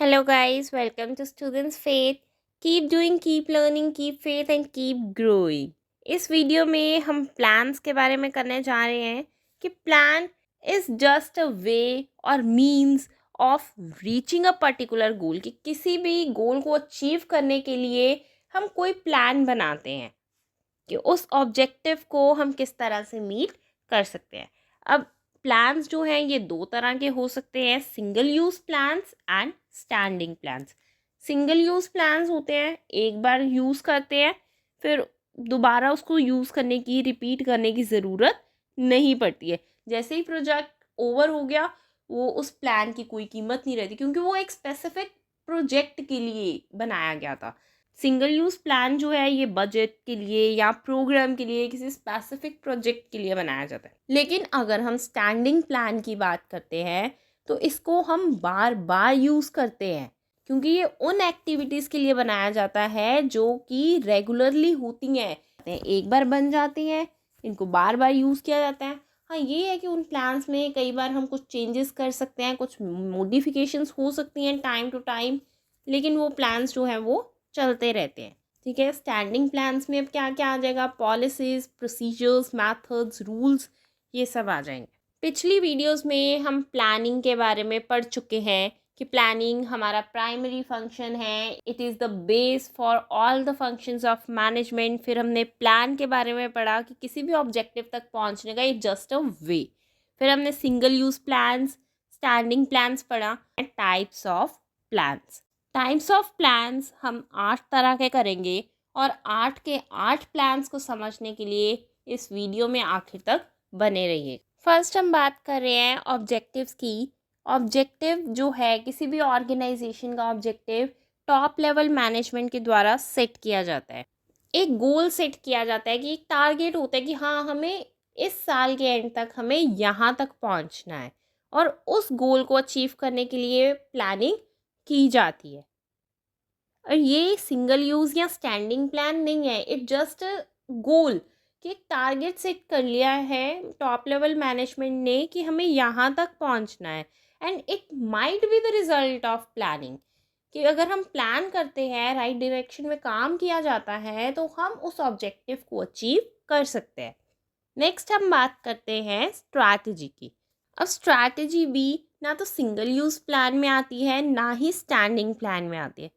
Hello, guys. Welcome to Students Faith. Keep doing, keep learning, keep faith and keep growing. इस video में हम plans के बारे में करने जा रहे हैं कि प्लान इज जस्ट अ वे और means of reaching a particular goal, कि किसी भी गोल को अचीव करने के लिए हम कोई प्लान बनाते हैं कि उस ऑब्जेक्टिव को हम किस तरह से मीट कर सकते हैं। अब प्लान्स जो हैं ये दो तरह के हो सकते हैं, single use plans and standing plans. Single use plans होते हैं, एक बार यूज़ करते हैं फिर दोबारा उसको यूज़ करने की, रिपीट करने की ज़रूरत नहीं पड़ती है। जैसे ही प्रोजेक्ट ओवर हो गया वो उस प्लान की कोई कीमत नहीं रहती, क्योंकि वो एक स्पेसिफिक प्रोजेक्ट के लिए बनाया गया था। सिंगल यूज़ प्लान जो है ये बजट के लिए या प्रोग्राम के लिए, किसी स्पेसिफिक प्रोजेक्ट के लिए बनाया जाता है। लेकिन अगर हम स्टैंडिंग प्लान की बात करते हैं तो इसको हम बार बार यूज़ करते हैं, क्योंकि ये उन एक्टिविटीज़ के लिए बनाया जाता है जो कि रेगुलरली होती हैं, एक बार बन जाती हैं, इनको बार बार यूज़ किया जाता है। हाँ, ये है कि उन प्लान्स में कई बार हम कुछ चेंजेस कर सकते हैं, कुछ मॉडिफिकेशंस हो सकती हैं टाइम टू टाइम, लेकिन वो प्लान्स जो हैं वो चलते रहते हैं। ठीक है, स्टैंडिंग प्लान्स में अब क्या क्या आ जाएगा, पॉलिसीज, प्रोसीजर्स, मेथड्स, रूल्स, ये सब आ जाएंगे। पिछली वीडियोस में हम प्लानिंग के बारे में पढ़ चुके हैं कि प्लानिंग हमारा प्राइमरी फंक्शन है, it is the base for all the functions of management. फिर हमने प्लान के बारे में पढ़ा कि किसी भी ऑब्जेक्टिव तक पहुंचने का इट जस्ट अ वे। फिर हमने single use plans, standing plans पढ़ा and types of plans. Types of plans हम 8 तरह के करेंगे और 8 के 8 प्लान्स को समझने के लिए इस वीडियो में आखिर तक बने रहिए। फर्स्ट हम बात कर रहे हैं ऑब्जेक्टिव्स की। ऑब्जेक्टिव जो है किसी भी ऑर्गेनाइजेशन का ऑब्जेक्टिव टॉप लेवल मैनेजमेंट के द्वारा सेट किया जाता है। एक गोल सेट किया जाता है कि एक टारगेट होता है कि हाँ, हमें इस साल के एंड तक हमें यहाँ तक पहुँचना है, और उस गोल को अचीव करने के लिए प्लानिंग की जाती है। और ये सिंगल यूज़ या स्टैंडिंग प्लान नहीं है, इट जस्ट गोल, कि एक टारगेट सेट कर लिया है टॉप लेवल मैनेजमेंट ने कि हमें यहाँ तक पहुँचना है। And it might be the result of planning, कि अगर हम प्लान करते हैं, राइट डायरेक्शन में काम किया जाता है, तो हम उस ऑब्जेक्टिव को अचीव कर सकते हैं। नेक्स्ट हम बात करते हैं स्ट्रैटेजी की। अब स्ट्रैटेजी भी ना तो सिंगल यूज़ प्लान में आती है ना ही स्टैंडिंग प्लान में आती है।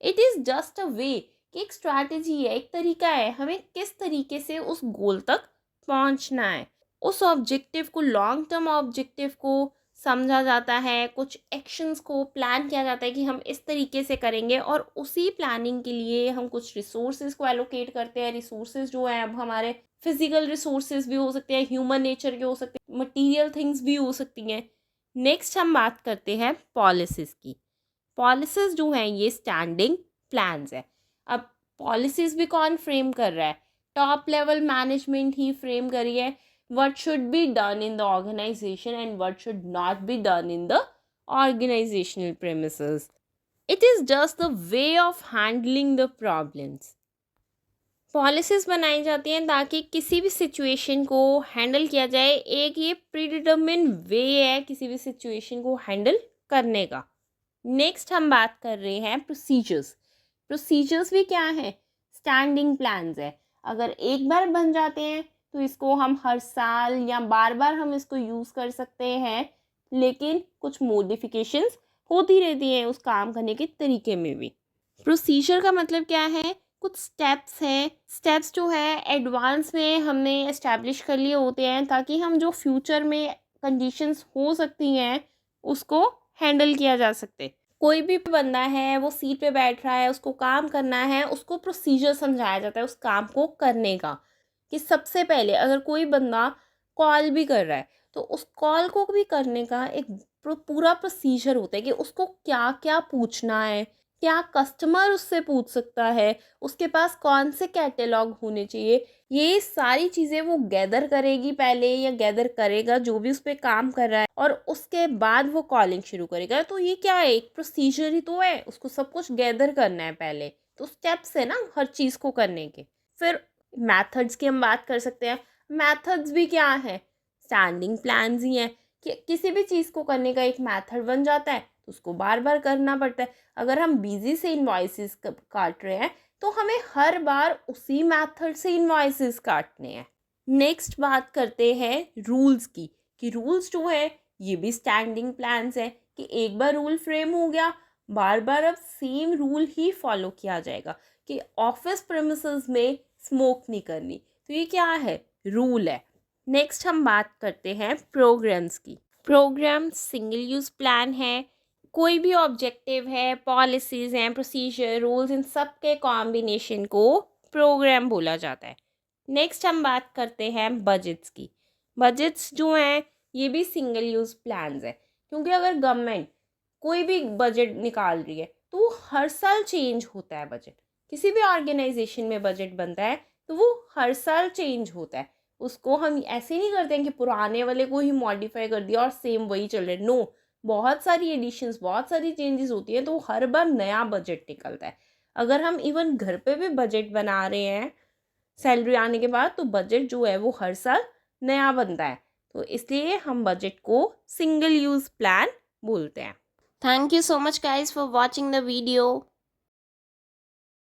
इट इज़ जस्ट अ वे, कि एक स्ट्रैटेजी है, एक तरीका है हमें किस तरीके से उस गोल तक पहुंचना है। उस ऑब्जेक्टिव को, लॉन्ग टर्म ऑब्जेक्टिव को समझा जाता है, कुछ एक्शंस को प्लान किया जाता है कि हम इस तरीके से करेंगे, और उसी प्लानिंग के लिए हम कुछ रिसोर्सेज को एलोकेट करते हैं। रिसोर्सेज जो है अब हमारे फिजिकल रिसोर्सेज भी हो सकते हैं, ह्यूमन नेचर के हो सकते हैं, मटीरियल थिंग्स भी हो सकती हैं। नेक्स्ट हम बात करते हैं पॉलिसीज़ की। पॉलिसीज़ जो हैं ये स्टैंडिंग प्लान्स है। अब पॉलिसीज़ भी कौन फ्रेम कर रहा है? टॉप लेवल मैनेजमेंट ही फ्रेम करी है। What should be done in the organisation and what should not be done in the organisational premises. It is just the way of handling the problems. Policies बनाई जाती हैं ताकि किसी भी situation को हैंडल किया जाए। एक ये प्रीडिटरमिन वे है किसी भी सिचुएशन को हैंडल करने का। नेक्स्ट हम बात कर रहे हैं प्रोसीजर्स। प्रोसीजर्स भी क्या है? स्टैंडिंग प्लान्स है। अगर एक बार बन जाते हैं तो इसको हम हर साल या बार बार हम इसको यूज़ कर सकते हैं, लेकिन कुछ मॉडिफिकेशंस होती रहती हैं उस काम करने के तरीके में भी। प्रोसीजर का मतलब क्या है? कुछ स्टेप्स हैं। स्टेप्स जो है एडवांस में हमने इस्टेब्लिश कर लिए होते हैं, ताकि हम जो फ्यूचर में कंडीशंस हो सकती हैं उसको हैंडल किया जा सके। कोई भी बंदा है वो सीट पे बैठ रहा है, उसको काम करना है, उसको प्रोसीजर समझाया जाता है उस काम को करने का। कि सबसे पहले अगर कोई बंदा कॉल भी कर रहा है तो उस कॉल को भी करने का एक पूरा प्रोसीजर होता है कि उसको क्या क्या पूछना है, क्या कस्टमर उससे पूछ सकता है, उसके पास कौन से कैटलॉग होने चाहिए। ये सारी चीज़ें वो गैदर करेगी पहले, या गैदर करेगा जो भी उस पर काम कर रहा है, और उसके बाद वो कॉलिंग शुरू करेगा। तो ये क्या है? एक प्रोसीजर ही तो है, उसको सब कुछ गैदर करना है पहले। तो स्टेप्स है ना हर चीज़ को करने के। फिर मेथड्स की हम बात कर सकते हैं। मेथड्स भी क्या है? स्टैंडिंग प्लान्स ही हैं, कि किसी भी चीज़ को करने का एक मेथड बन जाता है तो उसको बार बार करना पड़ता है। अगर हम बिजी से इन्वॉइसेस काट रहे हैं तो हमें हर बार उसी मेथड से इन्वॉइसेस काटने हैं। नेक्स्ट बात करते हैं रूल्स की, कि रूल्स जो है ये भी स्टैंडिंग प्लान्स है, कि एक बार रूल फ्रेम हो गया, बार बार अब सेम रूल ही फॉलो किया जाएगा कि ऑफिस प्रेमिसेस में स्मोक नहीं करनी। तो ये क्या है, रूल है। नेक्स्ट हम बात करते हैं प्रोग्राम्स की। प्रोग्राम सिंगल यूज़ प्लान है, कोई भी ऑब्जेक्टिव है, पॉलिसीज़ हैं, प्रोसीजर, रूल्स, इन सब के कॉम्बिनेशन को प्रोग्राम बोला जाता है। नेक्स्ट हम बात करते हैं बजट्स की। बजट्स जो हैं ये भी सिंगल यूज़ प्लान्स है, क्योंकि अगर गवर्नमेंट कोई भी बजट निकाल रही है तो वो हर साल चेंज होता है। बजट किसी भी ऑर्गेनाइजेशन में बजट बनता है तो वो हर साल चेंज होता है। उसको हम ऐसे नहीं करते हैं कि पुराने वाले को ही मॉडिफाई कर दिया और सेम वही चल रहे। नो, बहुत सारी एडिशंस, बहुत सारी चेंजेस होती हैं, तो हर बार नया बजट निकलता है। अगर हम इवन घर पे भी बजट बना रहे हैं सैलरी आने के बाद, तो बजट जो है वो हर साल नया बनता है। तो इसलिए हम बजट को सिंगल यूज़ प्लान बोलते हैं। Thank you so much guys for watching the video.